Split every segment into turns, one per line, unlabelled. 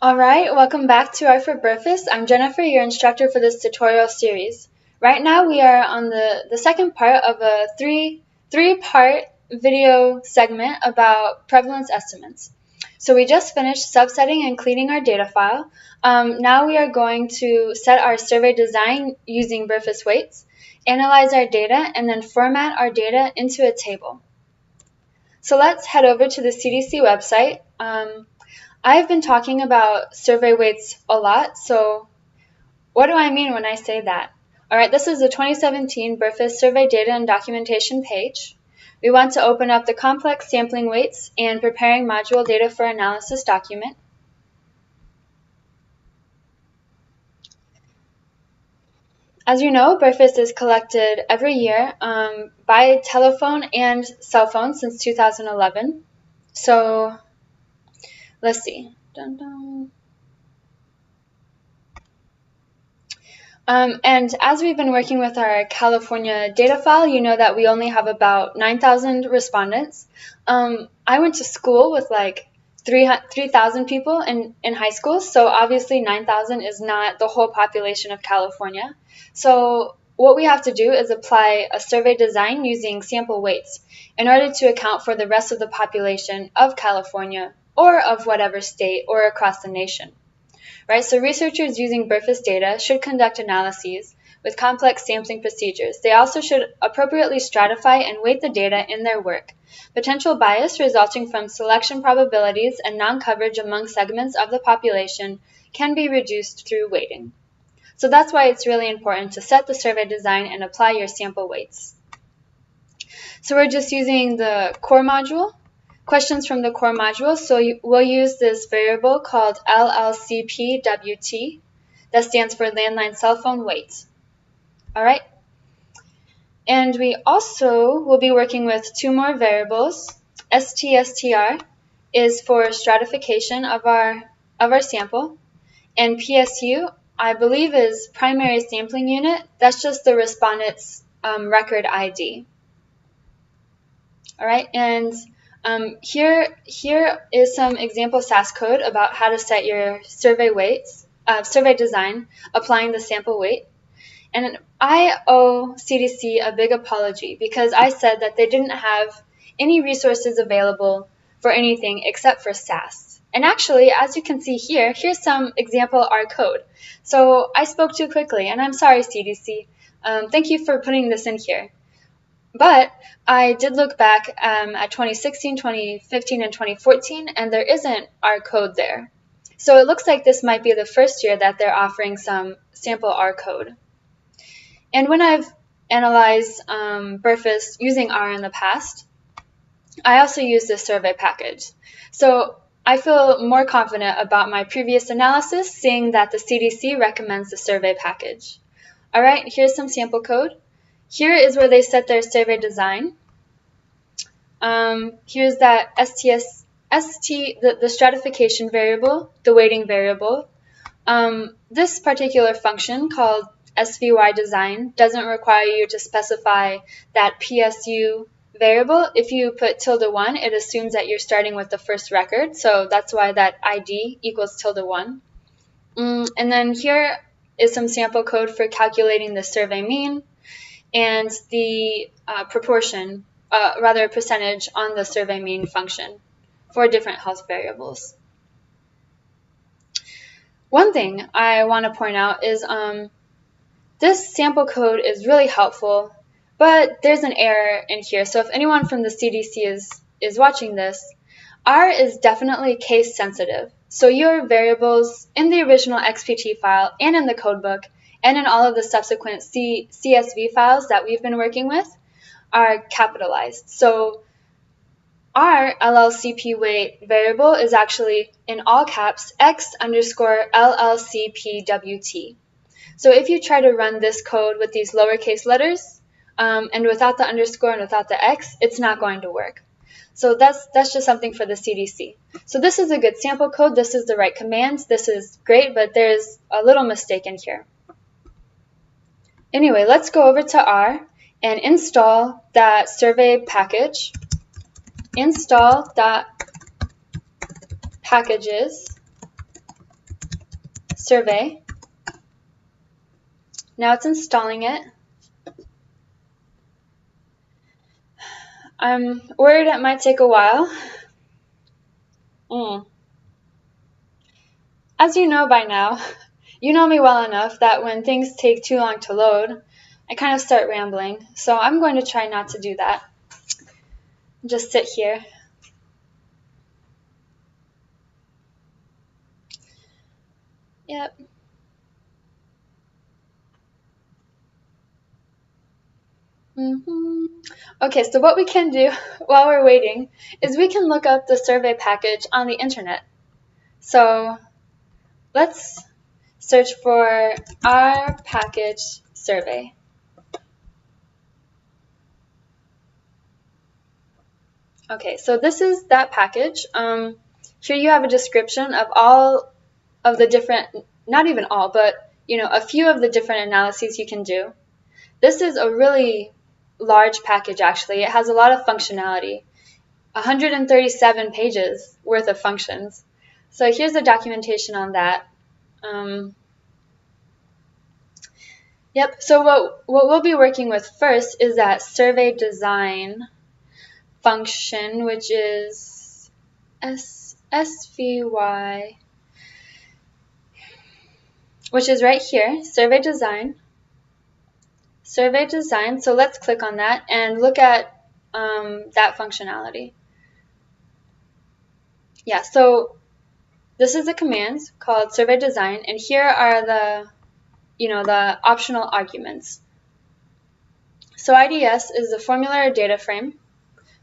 Alright, welcome back to R for BRFSS. I'm Jennifer, your instructor for this tutorial series. Right now we are on the second part of a three-part video segment about prevalence estimates. So we just finished subsetting and cleaning our data file. Now we are going to set our survey design using BRFSS weights, analyze our data, and then format our data into a table. So let's head over to the CDC website. I've been talking about survey weights a lot, so what do I mean when I say that? Alright, this is the 2017 BRFSS survey data and documentation page. We want to open up the complex sampling weights and preparing module data for analysis document. As you know, BRFSS is collected every year by telephone and cell phone since 2011. So let's see. Dun, dun. And as we've been working with our California data file, you know that we only have about 9,000 respondents. I went to school with like 3,000 people in high school, so obviously 9,000 is not the whole population of California. So what we have to do is apply a survey design using sample weights in order to account for the rest of the population of California or of whatever state or across the nation. Right, so researchers using BRFSS data should conduct analyses with complex sampling procedures. They also should appropriately stratify and weight the data in their work. Potential bias resulting from selection probabilities and non-coverage among segments of the population can be reduced through weighting. So that's why it's really important to set the survey design and apply your sample weights. So we're just using the core module. Questions from the core module, so we'll use this variable called LLCPWT, that stands for landline cell phone weight. All right, and we also will be working with two more variables. STSTR is for stratification of our sample, and PSU, I believe, is primary sampling unit. That's just the respondent's record ID. All right, and here is some example SAS code about how to set your survey weights, survey design, applying the sample weight. And I owe CDC a big apology because I said that they didn't have any resources available for anything except for SAS. And actually, as you can see here, here's some example R code. So I spoke too quickly, and I'm sorry, CDC. Thank you for putting this in here. But I did look back at 2016, 2015, and 2014, and there isn't R code there. So it looks like this might be the first year that they're offering some sample R code. And when I've analyzed BRFSS using R in the past, I also used this survey package. So I feel more confident about my previous analysis, seeing that the CDC recommends the survey package. All right, here's some sample code. Here is where they set their survey design. Here's that the stratification variable, the weighting variable. This particular function called svydesign doesn't require you to specify that PSU variable. If you put tilde1, it assumes that you're starting with the first record, so that's why that ID equals tilde1. And then here is some sample code for calculating the survey mean and the percentage on the survey mean function for different health variables. One thing I want to point out is this sample code is really helpful, but there's an error in here. So if anyone from the CDC is watching this, R is definitely case sensitive. So your variables in the original XPT file and in the codebook and in all of the subsequent CSV files that we've been working with are capitalized. So our LLCP weight variable is actually in all caps X_LLCPWT. So if you try to run this code with these lowercase letters and without the underscore and without the X, it's not going to work. So that's just something for the CDC. So this is a good sample code. This is the right commands. This is great, but there's a little mistake in here. Anyway, let's go over to R and install that survey package. Install.packages survey. Now it's installing it. I'm worried it might take a while. As you know by now, you know me well enough that when things take too long to load, I kind of start rambling. So I'm going to try not to do that. Just sit here. Yep. Okay, so what we can do while we're waiting is we can look up the survey package on the internet. So let's search for our package survey. Okay, so this is that package. Here you have a description of all of the different, not even all, but a few of the different analyses you can do. This is a really large package, actually. It has a lot of functionality, 137 pages worth of functions. So here's the documentation on that. Yep, so what we'll be working with first is that svydesign function, which is svy, which is right here, svydesign. Svydesign, so let's click on that and look at that functionality. Yeah, so this is the command called svydesign, and here are the optional arguments. So IDS is the formula or data frame.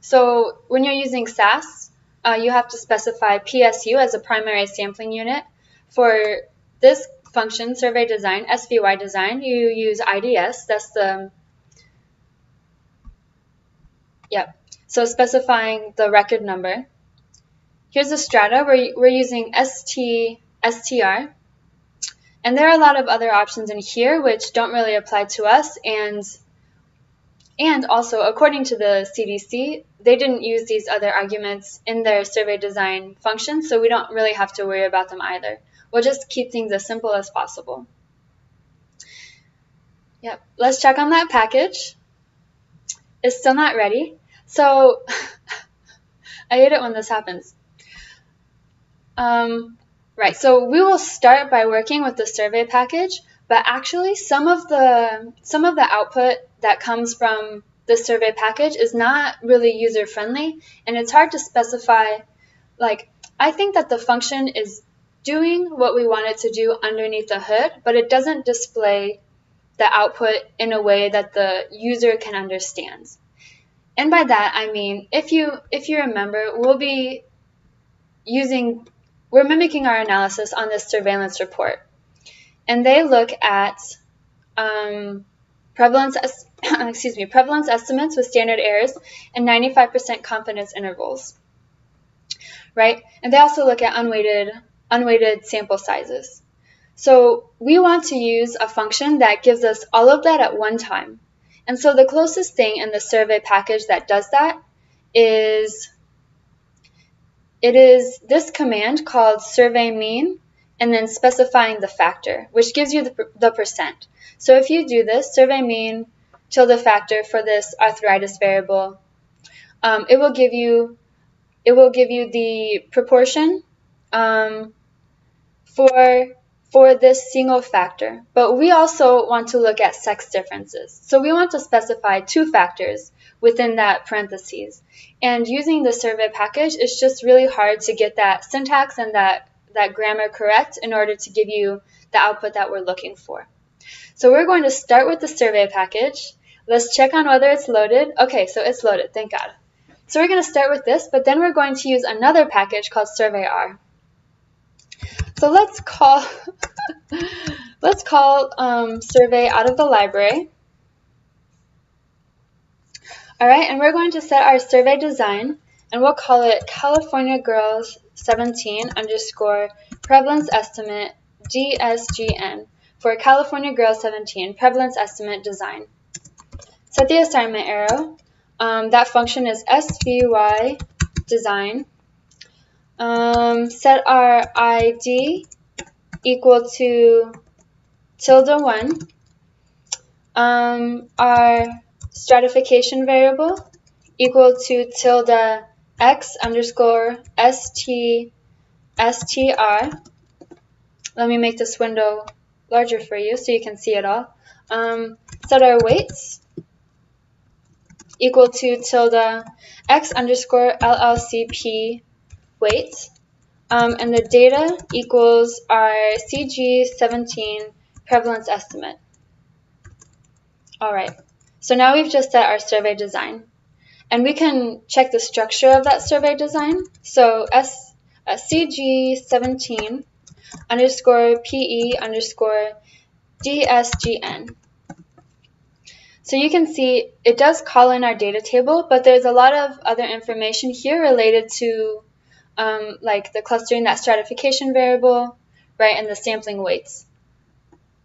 So when you're using SAS, you have to specify PSU as a primary sampling unit. For this function, svydesign, svydesign, you use IDS. That's the, so specifying the record number. Here's the strata. We're using str. And there are a lot of other options in here which don't really apply to us, and also, according to the CDC, they didn't use these other arguments in their svydesign function, so we don't really have to worry about them either. We'll just keep things as simple as possible. Yep, let's check on that package. It's still not ready, so I hate it when this happens. Right, so we will start by working with the survey package, but actually some of the output that comes from the survey package is not really user-friendly, and it's hard to specify. Like, I think that the function is doing what we want it to do underneath the hood, but it doesn't display the output in a way that the user can understand. And by that, I mean, if you remember, we're mimicking our analysis on this surveillance report. And they look at prevalence estimates with standard errors and 95% confidence intervals, right? And they also look at unweighted sample sizes. So we want to use a function that gives us all of that at one time. And so the closest thing in the survey package that does that is this command called srvymean, and then specifying the factor, which gives you the percent. So if you do this, srvymean tilde factor for this arthritis variable, it will give you the proportion for this single factor. But we also want to look at sex differences. So we want to specify 2 factors within that parentheses. And using the survey package, it's just really hard to get that syntax and that grammar correct in order to give you the output that we're looking for. So we're going to start with the survey package. Let's check on whether it's loaded. Okay, so it's loaded, thank God. So we're going to start with this, but then we're going to use another package called srvyr. So let's call survey out of the library. All right, and we're going to set our survey design, and we'll call it California Girls 17 underscore prevalence estimate DSGN for California Girls 17 prevalence estimate design. Set the assignment arrow. That function is svydesign. Set our ID equal to tilde1, our stratification variable equal to tilde x underscore str. Let me make this window larger for you so you can see it all. Set our weights equal to tilde x underscore LLCP weight. And the data equals our CG17 prevalence estimate. All right, so now we've just set our survey design. And we can check the structure of that survey design. So CG17 underscore PE underscore DSGN. So you can see it does call in our data table, but there's a lot of other information here related to like the clustering, that stratification variable, right, and the sampling weights.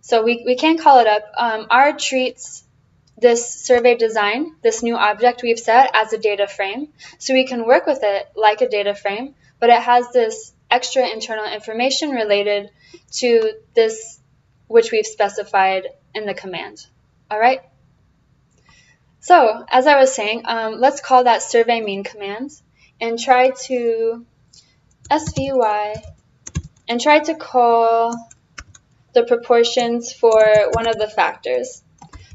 So we can call it up. R treats this survey design, this new object we've set, as a data frame. So we can work with it like a data frame, but it has this extra internal information related to this, which we've specified in the command. All right? So as I was saying, let's call that srvymean command and try to svy and try to call the proportions for one of the factors.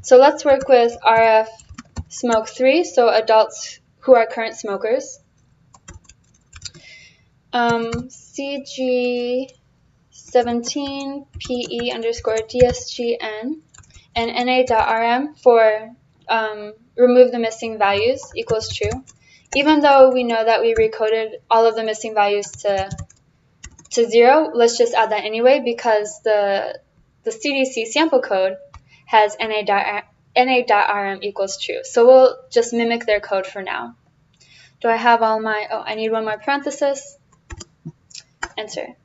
So let's work with RF smoke 3, so adults who are current smokers. CG17 PE underscore DSGN and na.rm for remove the missing values equals true. Even though we know that we recoded all of the missing values to 0, let's just add that anyway because the CDC sample code has na.rm equals true. So we'll just mimic their code for now. Do I have all my, oh, I need one more parenthesis. Enter.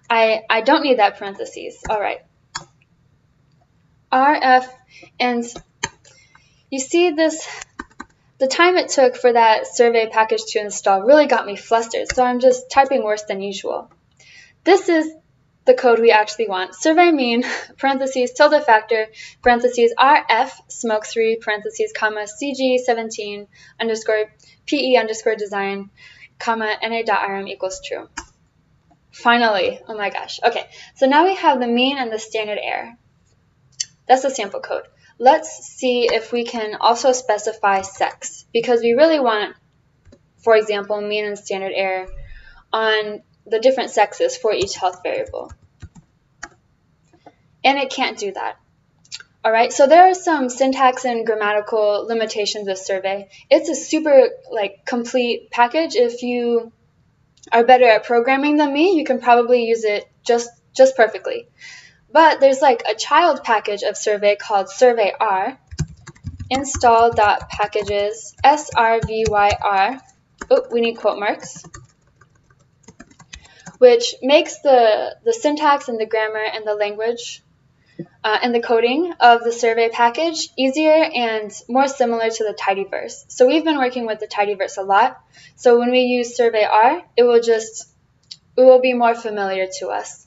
I don't need that parentheses. All right. RF, and you see this, the time it took for that survey package to install really got me flustered, so I'm just typing worse than usual. This is the code we actually want. Srvymean, parentheses, tilde factor, parentheses, RF, smoke 3, parentheses, comma, CG17 underscore PE underscore design, comma, na.rm equals true. Finally, oh my gosh. Okay, so now we have the mean and the standard error. That's the sample code. Let's see if we can also specify sex, because we really want, for example, mean and standard error on the different sexes for each health variable. And it can't do that. All right, so there are some syntax and grammatical limitations of survey. It's a super complete package. If you are better at programming than me, you can probably use it just perfectly. But there's like a child package of survey called svyr, install.packages, srvyr. Oh, we need quote marks, which makes the syntax and the grammar and the language and the coding of the survey package easier and more similar to the tidyverse. So we've been working with the tidyverse a lot. So when we use svyr, it will be more familiar to us.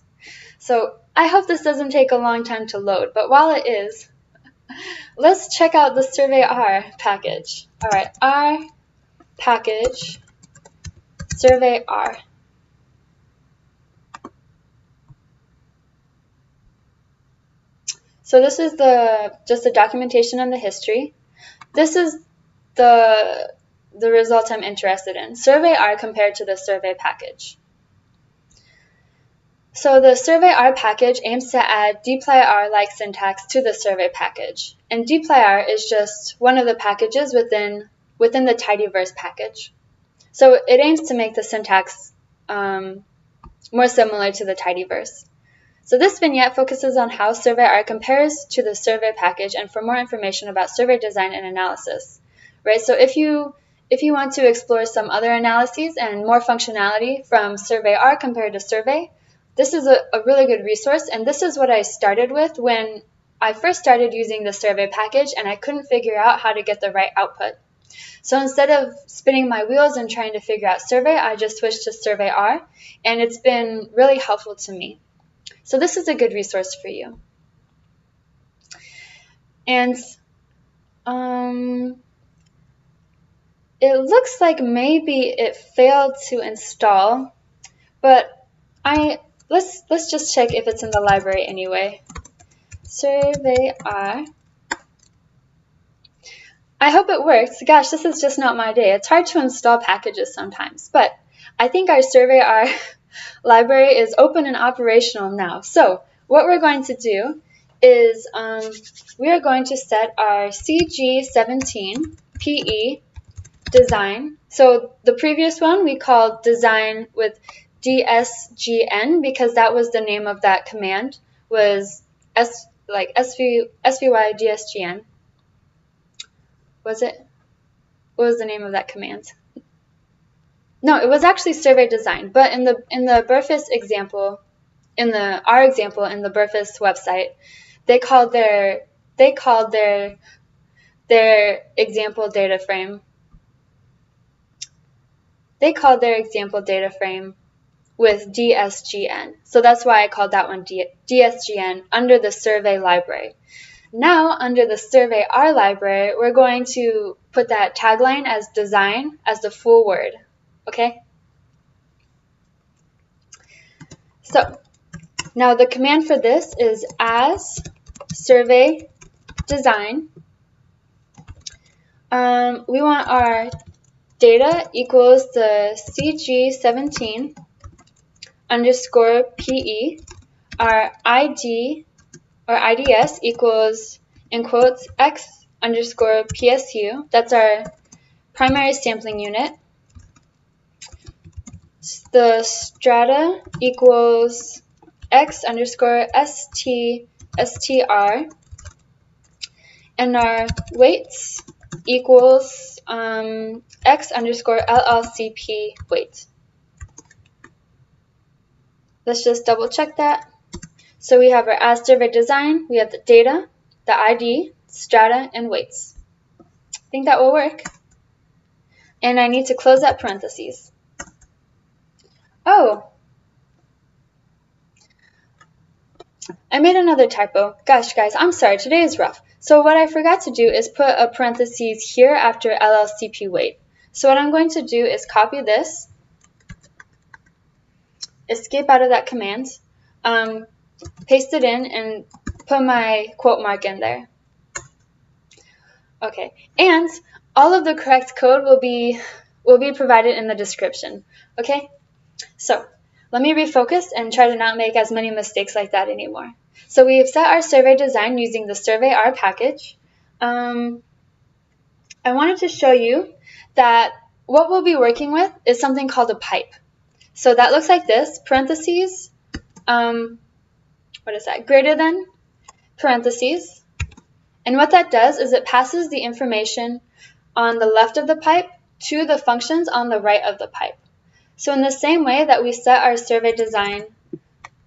So I hope this doesn't take a long time to load, but while it is, let's check out the svyr package. All right, R package svyr. So this is just the documentation and the history. This is the result I'm interested in. Svyr compared to the survey package. So the svyr package aims to add dplyr-like syntax to the survey package. And dplyr is just one of the packages within the tidyverse package. So it aims to make the syntax more similar to the tidyverse. So this vignette focuses on how svyr compares to the survey package and for more information about survey design and analysis. Right? So if you want to explore some other analyses and more functionality from svyr compared to survey, this is a really good resource, and this is what I started with when I first started using the survey package and I couldn't figure out how to get the right output. So instead of spinning my wheels and trying to figure out survey, I just switched to srvyr, and it's been really helpful to me. So this is a good resource for you. And it looks like maybe it failed to install, but let's just check if it's in the library anyway. Srvyr. I hope it works. Gosh, this is just not my day. It's hard to install packages sometimes, but I think our srvyr library is open and operational now. So what we're going to do is we are going to set our CG17 PE design. So the previous one we called design with DSGN because that was the name of that command, was svydesign. Was it? What was the name of that command? No, it was actually srvydesign. But in the BRFSS example, our example in the BRFSS website, they called their example data frame. They called their example data frame with DSGN. So that's why I called that one DSGN under the survey library. Now, under the srvyr library, we're going to put that tagline as design as the full word, okay? So, now the command for this is as srvydesign. We want our data equals the CG17 underscore PE, our ID or IDS equals, in quotes, X underscore PSU. That's our primary sampling unit. The strata equals X underscore STR. And our weights equals X underscore LLCP weight. Let's just double check that. So we have our as srvydesign, we have the data, the ID, strata, and weights. I think that will work. And I need to close that parentheses. Oh, I made another typo. Gosh, guys, I'm sorry, today is rough. So what I forgot to do is put a parentheses here after LLCP weight. So what I'm going to do is copy this, escape out of that command, paste it in, and put my quote mark in there. Okay, and all of the correct code will be provided in the description. Okay, so let me refocus and try to not make as many mistakes like that anymore. So we've set our srvydesign using the srvyr package. I wanted to show you that what we'll be working with is something called a pipe. So that looks like this, parentheses, what is that, greater than, parentheses. And what that does is it passes the information on the left of the pipe to the functions on the right of the pipe. So in the same way that we set our srvydesign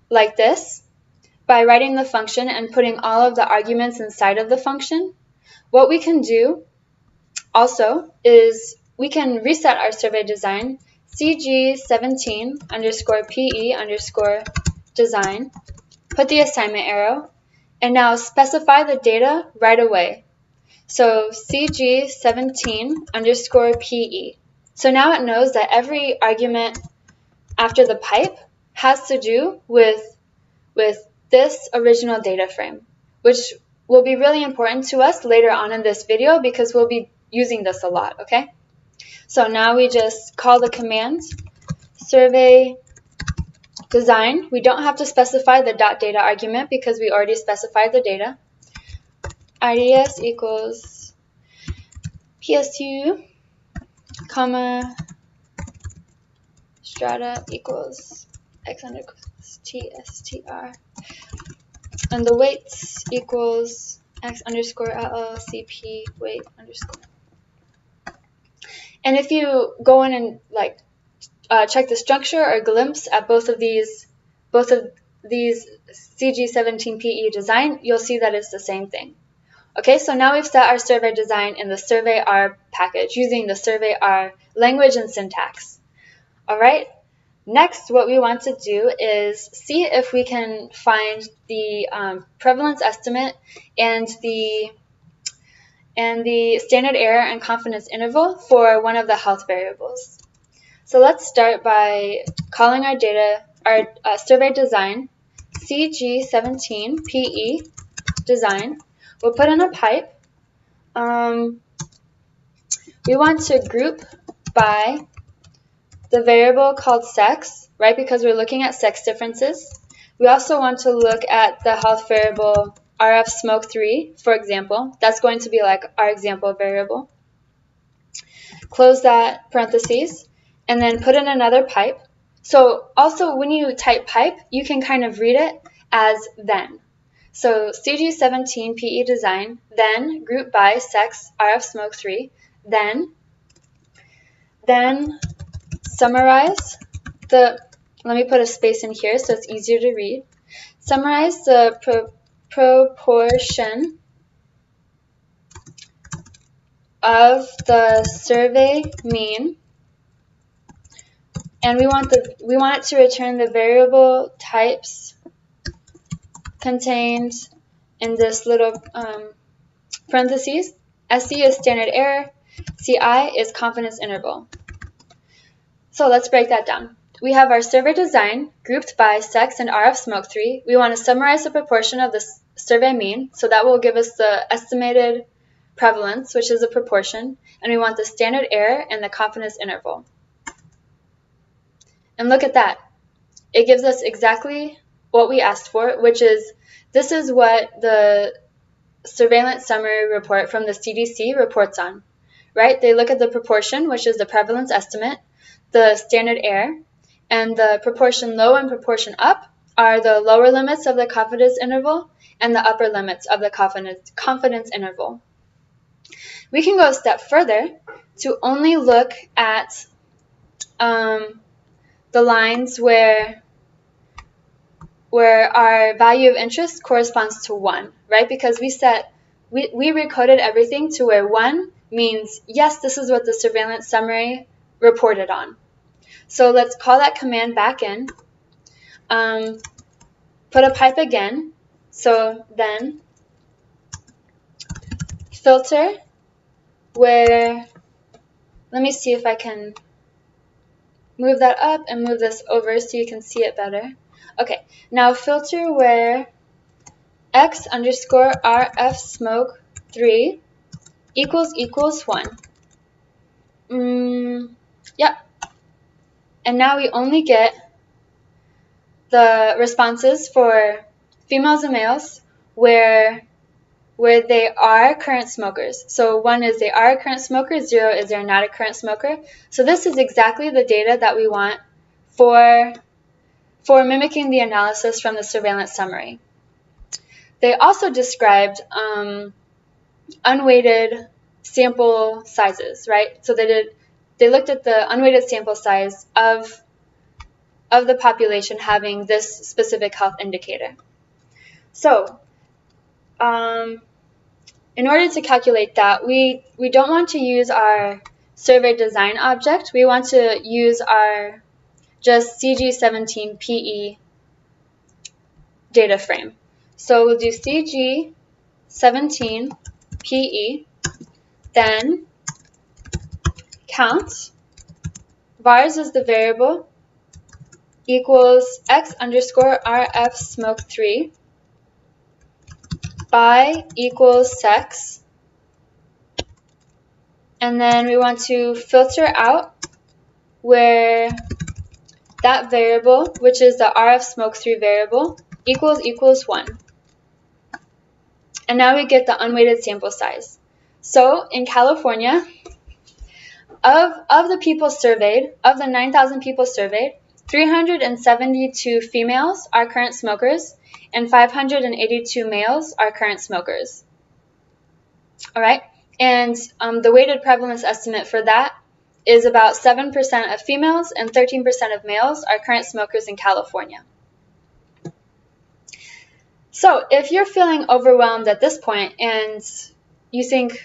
like this, by writing the function and putting all of the arguments inside of the function, what we can do also is we can reset our srvydesign CG17 underscore PE underscore design, put the assignment arrow, and now specify the data right away. So CG17 underscore PE. So now it knows that every argument after the pipe has to do with this original data frame, which will be really important to us later on in this video because we'll be using this a lot, okay? So now we just call the command srvydesign. We don't have to specify the .data argument because we already specified the data. IDS equals PSU, comma, strata equals X underscore TSTR. And the weights equals X underscore LLCP weight underscore. And if you go in and check the structure or glimpse at both of these CG17PE design, you'll see that it's the same thing. Okay, so now we've set our survey design in the svyr package using the srvyr language and syntax. All right, next what we want to do is see if we can find the prevalence estimate and the standard error and confidence interval for one of the health variables. So let's start by calling our survey design cg17pe design. We'll put in a pipe. We want to group by the variable called sex, right, because we're looking at sex differences. We also want to look at the health variable rfsmoke3, for example. That's going to be like our example variable. Close that parentheses, and then put in another pipe. So also when you type pipe, you can kind of read it as then. So cg17pe design, then group by sex rfsmoke3, then summarize the, let me put a space in here so it's easier to read. Summarize the proportion of the survey mean, and we want it to return the variable types contained in this little parentheses. SC is standard error, CI is confidence interval. So let's break that down. We have our survey design grouped by sex and rfsmoke3. We want to summarize the proportion of the survey mean, so that will give us the estimated prevalence, which is a proportion, and we want the standard error and the confidence interval. And look at that. It gives us exactly what we asked for, which is, this is what the surveillance summary report from the CDC reports on, right? They look at the proportion, which is the prevalence estimate, the standard error, and the proportion low and proportion up are the lower limits of the confidence interval and the upper limits of the confidence interval. We can go a step further to only look at the lines where our value of interest corresponds to 1, right? Because we recoded everything to where 1 means, yes, this is what the surveillance summary reported on. So let's call that command back in, put a pipe again, so then filter where, let me see if I can move that up and move this over so you can see it better. Okay, now filter where x underscore rfsmoke3 equals 1. Yep. And now we only get the responses for females and males where they are current smokers. So 1 is they are a current smoker, 0 is they're not a current smoker. So this is exactly the data that we want for mimicking the analysis from the surveillance summary. They also described unweighted sample sizes, right? So they looked at the unweighted sample size of the population having this specific health indicator. So in order to calculate that, we don't want to use our survey design object. We want to use our just cg17pe data frame. So we'll do cg17pe, then count, vars is the variable, equals x underscore rfsmoke3, by equals sex, and then we want to filter out where that variable, which is the rfsmoke3 variable, equals 1. And now we get the unweighted sample size. So in California, of the people surveyed, of the 9,000 people surveyed, 372 females are current smokers, and 582 males are current smokers. All right, and the weighted prevalence estimate for that is about 7% of females and 13% of males are current smokers in California. So if you're feeling overwhelmed at this point and you think,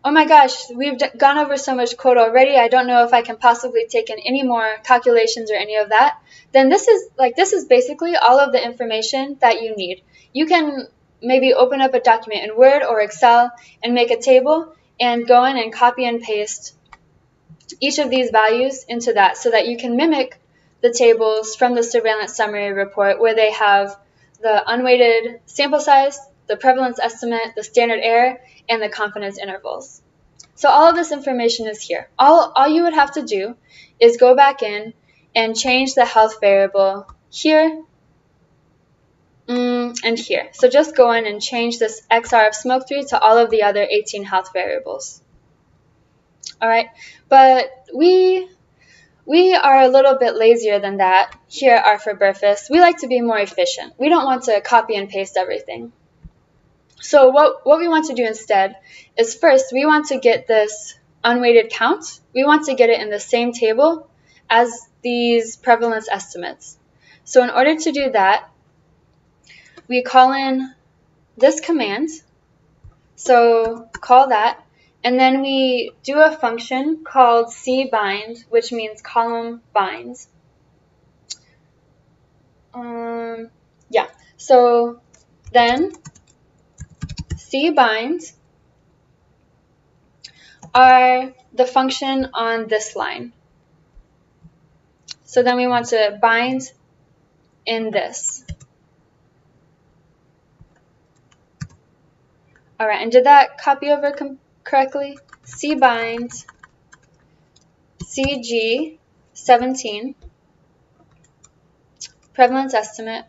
oh my gosh, we've gone over so much code already, I don't know if I can possibly take in any more calculations or any of that, then this is basically all of the information that you need. You can maybe open up a document in Word or Excel and make a table and go in and copy and paste each of these values into that so that you can mimic the tables from the surveillance summary report where they have the unweighted sample size, the prevalence estimate, the standard error, and the confidence intervals. So all of this information is here. All you would have to do is go back in and change the health variable here and here. So just go in and change this XR of smoke3 to all of the other 18 health variables. All right, but we are a little bit lazier than that here at for BRFSS. We like to be more efficient. We don't want to copy and paste everything. So what we want to do instead is first we want to get this unweighted count. We want to get it in the same table as these prevalence estimates. So in order to do that, we call in this command. So call that. And then we do a function called svybind, which means column binds. So then svybind are the function on this line. So then we want to bind in this. All right, and did that copy over correctly? Svybind CG17 prevalence estimate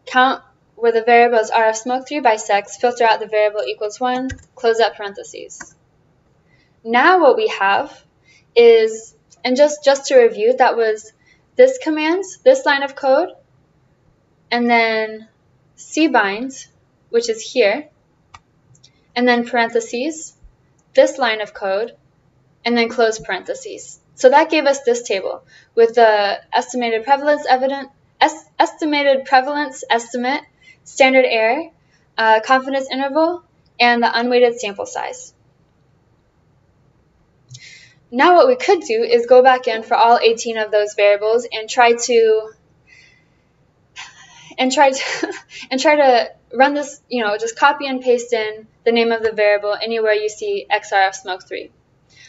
count where the variable is RF smoke3 by sex, filter out the variable equals 1, close up parentheses. Now what we have is, and just to review, that was this command, this line of code, and then svybind, which is here, and then parentheses, this line of code, and then close parentheses. So that gave us this table with the estimated prevalence estimate, standard error, confidence interval, and the unweighted sample size. Now what we could do is go back in for all 18 of those variables and try to run this, just copy and paste in the name of the variable anywhere you see XRF smoke3.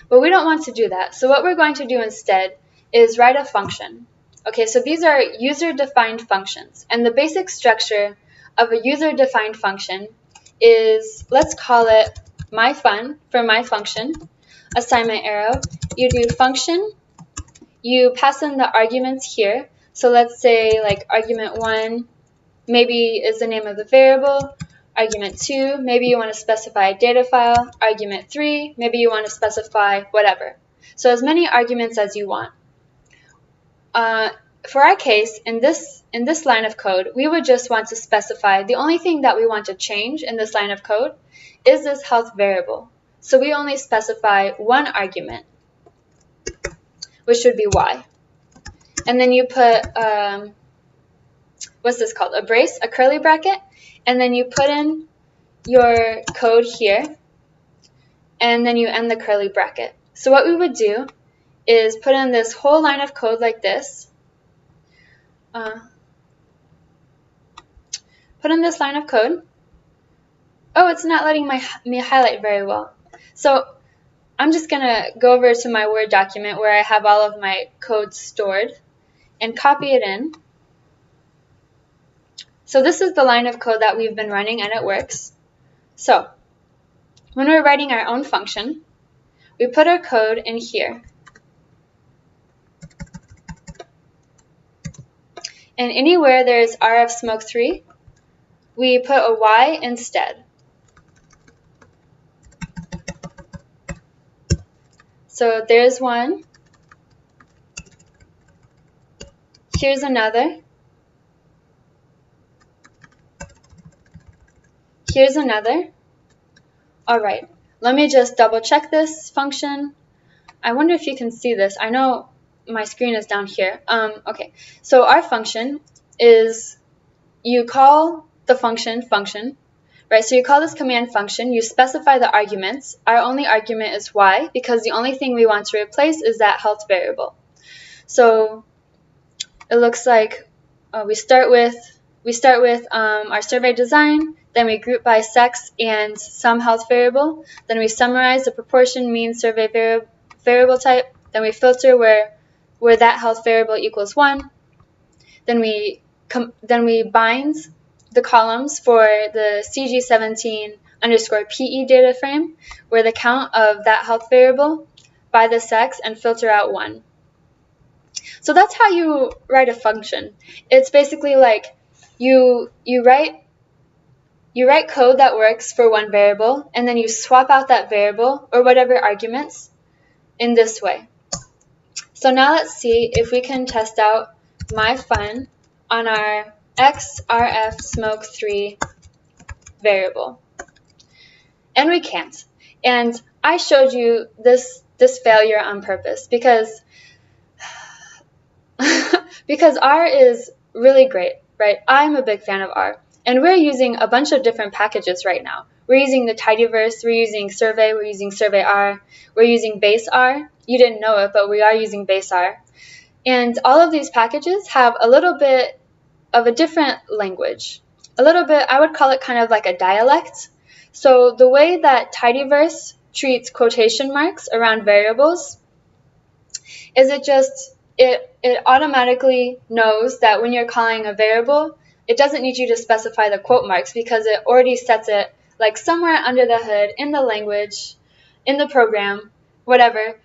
But we don't want to do that. So what we're going to do instead is write a function. Okay, so these are user-defined functions. And the basic structure of a user-defined function is, let's call it myFun for my function, assignment arrow. You do function, you pass in the arguments here. So let's say like argument 1 maybe is the name of the variable. Argument 2, maybe you want to specify a data file. Argument 3, maybe you want to specify whatever. So as many arguments as you want. For our case, in this line of code, we would just want to specify, the only thing that we want to change in this line of code is this health variable. So we only specify one argument, which should be y. And then you put, what's this called? A brace, a curly bracket. And then you put in your code here, and then you end the curly bracket. So what we would do is put in this whole line of code like this. Put in this line of code. Oh, it's not letting me highlight very well. So I'm just going to go over to my Word document where I have all of my code stored and copy it in. So this is the line of code that we've been running, and it works. So when we're writing our own function, we put our code in here. And anywhere there's RF smoke3, we put a y instead. So there's one. Here's another. Here's another. All right, let me just double check this function. I wonder if you can see this. I know my screen is down here. Okay, so our function is, you call the function, right? So you call this command function, you specify the arguments. Our only argument is y, because the only thing we want to replace is that health variable. So it looks like we start with our survey design, then we group by sex and some health variable, then we summarize the proportion, mean, survey variable type, then we filter where that health variable equals 1, then we bind the columns for the CG17_PE data frame, where the count of that health variable by the sex, and filter out 1. So that's how you write a function. It's basically like you write code that works for one variable, and then you swap out that variable or whatever arguments in this way. So now let's see if we can test out myFun on our xrfsmoke3 variable. And we can't. And I showed you this failure on purpose because R is really great, right? I'm a big fan of R. And we're using a bunch of different packages right now. We're using the tidyverse, we're using survey, we're using srvyr, we're using base R. You didn't know it, but we are using base R. And all of these packages have a little bit of a different language. A little bit, I would call it kind of like a dialect. So the way that tidyverse treats quotation marks around variables is it automatically knows that when you're calling a variable, it doesn't need you to specify the quote marks because it already sets it like somewhere under the hood in the language, in the program, whatever.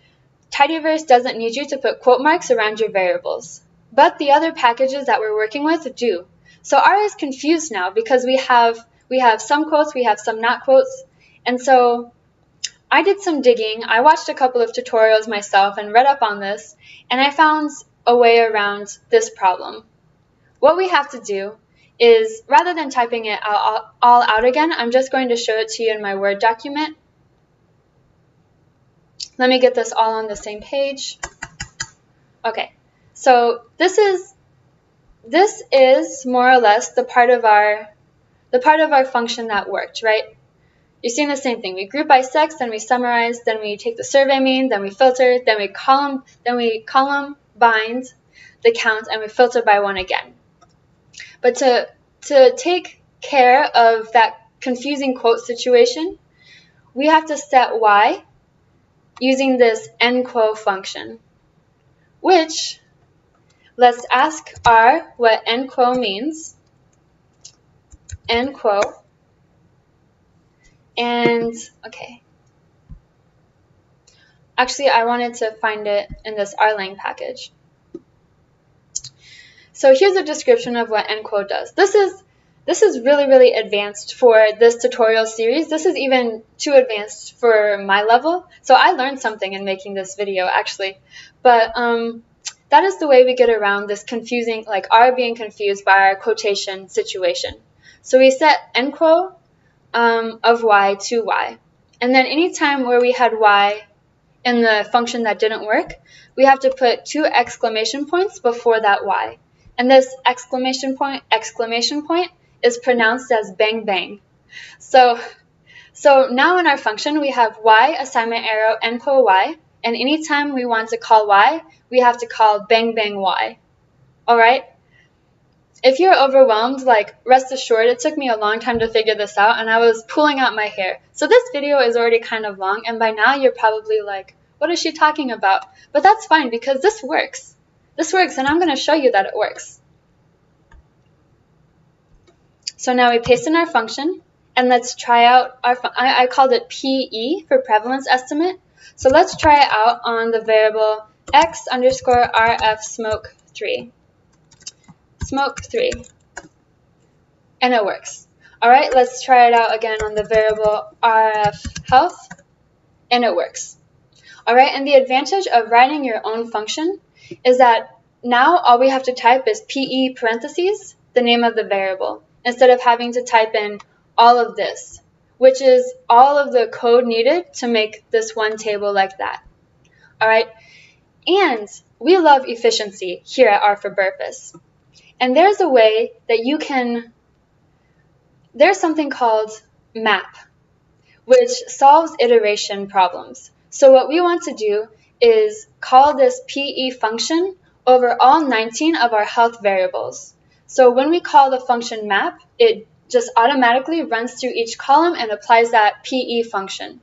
Tidyverse doesn't need you to put quote marks around your variables. But the other packages that we're working with do. So R is confused now because we have some quotes, we have some not quotes. And so I did some digging. I watched a couple of tutorials myself and read up on this, and I found a way around this problem. What we have to do is, rather than typing it all out again, I'm just going to show it to you in my Word document. Let me get this all on the same page. Okay, so this is more or less the part of our function that worked, right? You're seeing the same thing. We group by sex, then we summarize, then we take the survey mean, then we filter, then we column bind the count, and we filter by 1 again. But to take care of that confusing quote situation, we have to set y using this nquo function, which, let's ask R what nquo means. Nquo. And, okay. Actually, I wanted to find it in this rlang package. So here's a description of what nquo does. This is really, really advanced for this tutorial series. This is even too advanced for my level. So I learned something in making this video, actually. But that is the way we get around this confusing, like R being confused by our quotation situation. So we set nquo of y to y. And then anytime where we had y in the function that didn't work, we have to put 2 exclamation points before that y. And this exclamation point is pronounced as bang bang. So now in our function we have y assignment arrow nquo y, and anytime we want to call y, we have to call bang bang y. Alright? If you're overwhelmed, like, rest assured, it took me a long time to figure this out, and I was pulling out my hair. So this video is already kind of long, and by now you're probably like, what is she talking about? But that's fine, because this works. This works, and I'm going to show you that it works. So now we paste in our function, and let's try out our I called it PE for prevalence estimate. So let's try it out on the variable x_rfsmoke3. Smoke3. And it works. Alright, let's try it out again on the variable rfhealth, and it works. Alright, and the advantage of writing your own function is that now all we have to type is PE parentheses, the name of the variable, instead of having to type in all of this, which is all of the code needed to make this one table like that. Alright, And we love efficiency here at R for BRFSS. And there's a way that you can, there's something called map, which solves iteration problems. So what we want to do is call this PE function over all 19 of our health variables. So when we call the function map, it just automatically runs through each column and applies that PE function.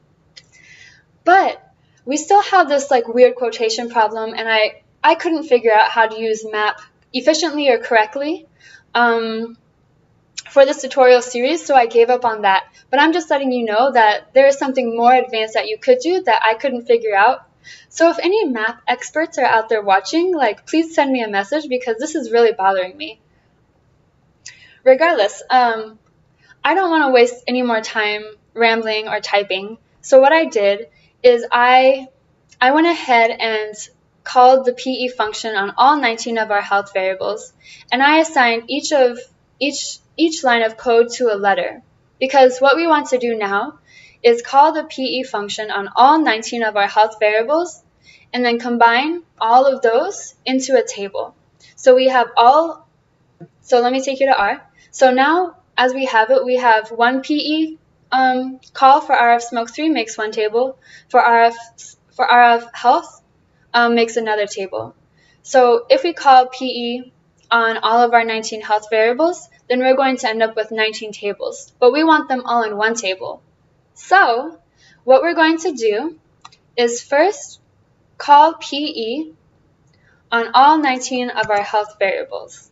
But we still have this like weird quotation problem, and I couldn't figure out how to use map efficiently or correctly for this tutorial series, so I gave up on that. But I'm just letting you know that there is something more advanced that you could do that I couldn't figure out. So if any map experts are out there watching, like, please send me a message because this is really bothering me. Regardless, I don't want to waste any more time rambling or typing. So what I did is I went ahead and called the PE function on all 19 of our health variables, and I assigned each line of code to a letter, because what we want to do now is call the PE function on all 19 of our health variables and then combine all of those into a table. So we have all, so let me take you to R. So now, as we have it, we have one PE call for RF smoke 3 makes one table, for RF health makes another table. So if we call PE on all of our 19 health variables, then we're going to end up with 19 tables, but we want them all in one table. So what we're going to do is first call PE on all 19 of our health variables.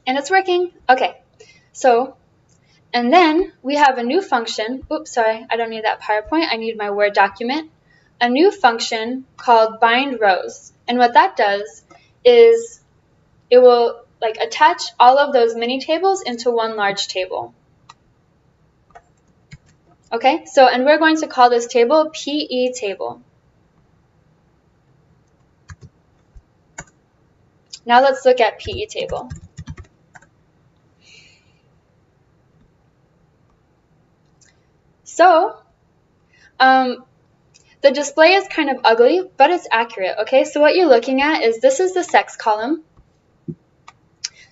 And it's working. Okay, so, and then we have a new function. Oops, sorry, I don't need that PowerPoint. I need my Word document. A new function called bind rows. And what that does is it will like attach all of those mini tables into one large table. Okay, so, and we're going to call this table PE table. Now let's look at PE table. So, the display is kind of ugly, but it's accurate, okay? So what you're looking at is this is the sex column.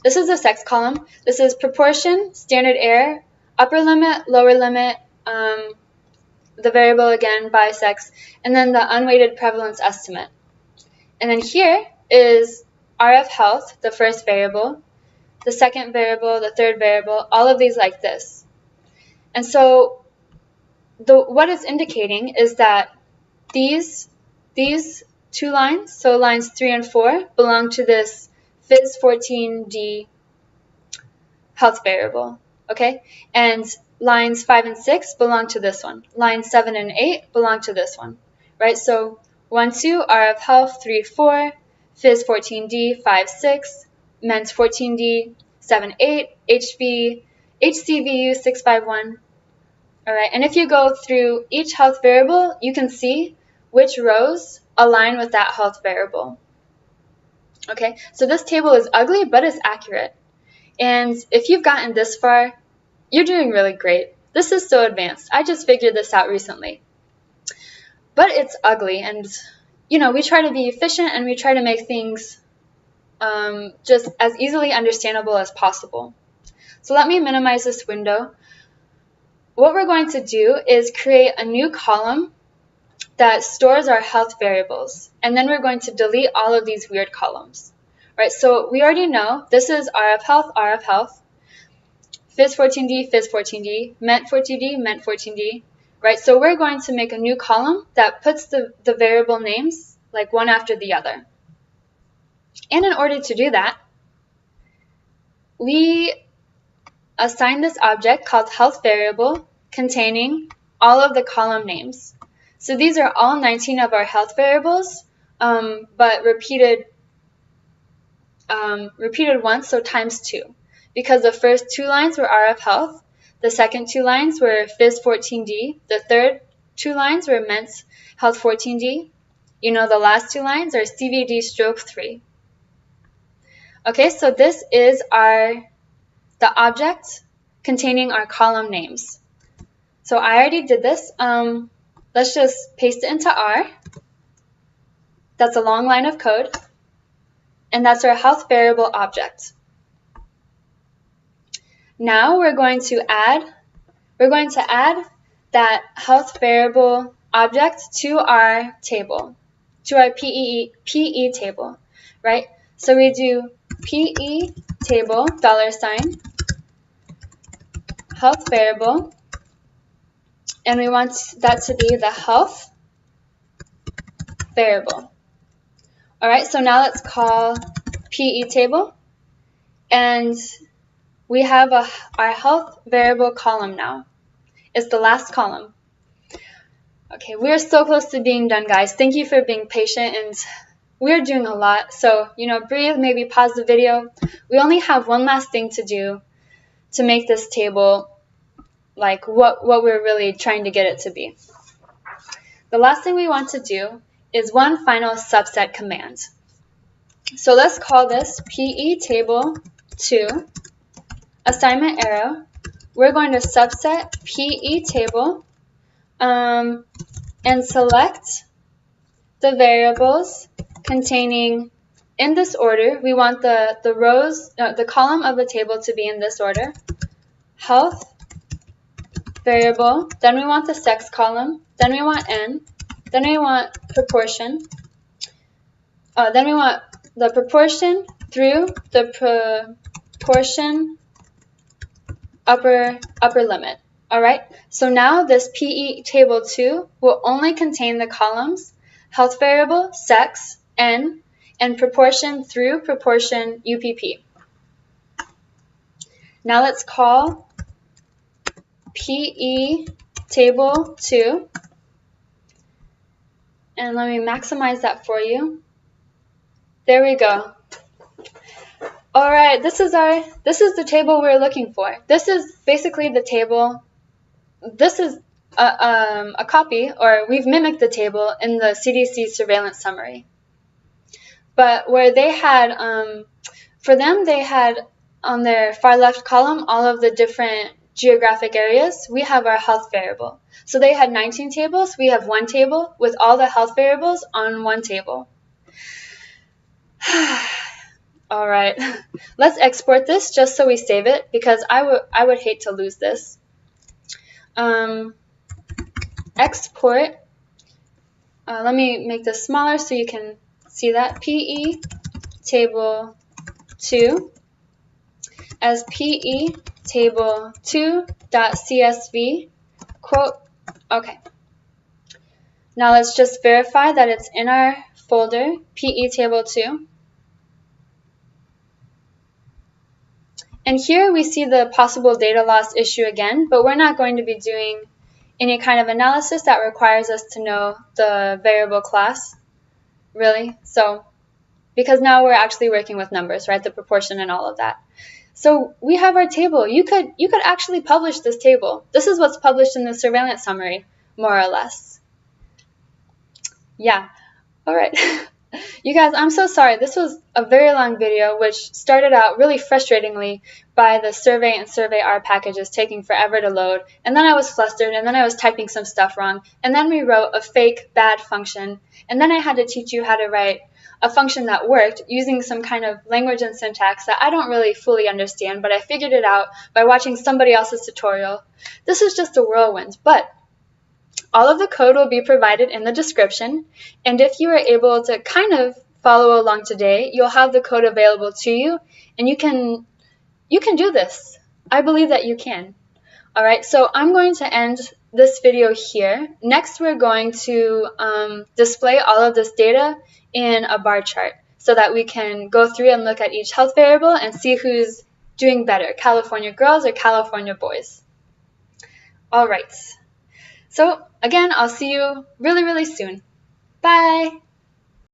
This is the sex column. This is proportion, standard error, upper limit, lower limit, the variable again by sex, and then the unweighted prevalence estimate. And then here is RF health, the first variable, the second variable, the third variable, all of these like this. And so what it's indicating is that these two lines, so lines 3 and 4, belong to this Phys14D health variable, okay? And lines 5 and 6 belong to this one. Lines 7 and 8 belong to this one, right? So 1, 2, RF health, 3, 4, Phys14D, 5, 6, Mens 14D, 7, 8, HCVU 6, 5, 1. All right, and if you go through each health variable, you can see which rows align with that health variable. Okay, so this table is ugly, but it's accurate. And if you've gotten this far, you're doing really great. This is so advanced. I just figured this out recently. But it's ugly, and you know, we try to be efficient and we try to make things just as easily understandable as possible. So let me minimize this window. What we're going to do is create a new column that stores our health variables, and then we're going to delete all of these weird columns. Right, so we already know this is RF health, Phys14D, Phys14D, Ment14D, Ment14D, right? So we're going to make a new column that puts the variable names like one after the other. And in order to do that, we assign this object called health variable containing all of the column names. So these are all 19 of our health variables, but repeated once, so times 2. Because the first 2 lines were RF health, the second 2 lines were Phys14D, the third 2 lines were Mens health 14D. You know, the last 2 lines are CVD stroke 3. Okay, so this is the object containing our column names. So I already did this. let's just paste it into R. That's a long line of code. And that's our health variable object. Now we're going to add that health variable object to our table, to our PE table, right? So we do PE table $, health variable, and we want that to be the health variable. All right, so now let's call PE table, and we have our health variable column now. It's the last column. Okay, we're so close to being done, guys. Thank you for being patient, and we're doing a lot. So, breathe, maybe pause the video. We only have one last thing to do to make this table like what we're really trying to get it to be. The last thing we want to do is one final subset command. So let's call this PE table 2, assignment arrow. We're going to subset PE table and select the variables containing, in this order, we want the column of the table to be in this order. Health variable, then we want the sex column, then we want n, then we want proportion, then we want the proportion through the proportion upper limit. All right, so now this PE table 2 will only contain the columns health variable, sex, n, and proportion through proportion UPP. Now let's call PE table 2, and let me maximize that for you. There we go. All right, this is the table we're looking for. This is basically the table. This is a copy, or we've mimicked the table in the CDC surveillance summary. But where they had, for them, they had on their far left column all of the different geographic areas. We have our health variable. So they had 19 tables. We have one table with all the health variables on one table. All right, let's export this just so we save it, because I would hate to lose this. Export. Let me make this smaller so you can see that. PE table 2 as PE table 2.csv quote. Okay. Now let's just verify that it's in our folder PE table 2. And here we see the possible data loss issue again, but we're not going to be doing any kind of analysis that requires us to know the variable class, really. So, because now we're actually working with numbers, right? The proportion and all of that. So we have our table. You could actually publish this table. This is what's published in the surveillance summary, more or less. Yeah. All right. You guys, I'm so sorry. This was a very long video, which started out really frustratingly by the survey and svyr packages taking forever to load. And then I was flustered, and then I was typing some stuff wrong. And then we wrote a fake bad function. And then I had to teach you how to write a function that worked using some kind of language and syntax that I don't really fully understand, but I figured it out by watching somebody else's tutorial. This is just a whirlwind, but all of the code will be provided in the description, and if you are able to kind of follow along today, you'll have the code available to you, and you can do this. I believe that you can. All right, so I'm going to end this video here. Next, we're going to display all of this data in a bar chart so that we can go through and look at each health variable and see who's doing better, California girls or California boys. All right. So again, I'll see you really, really soon. Bye.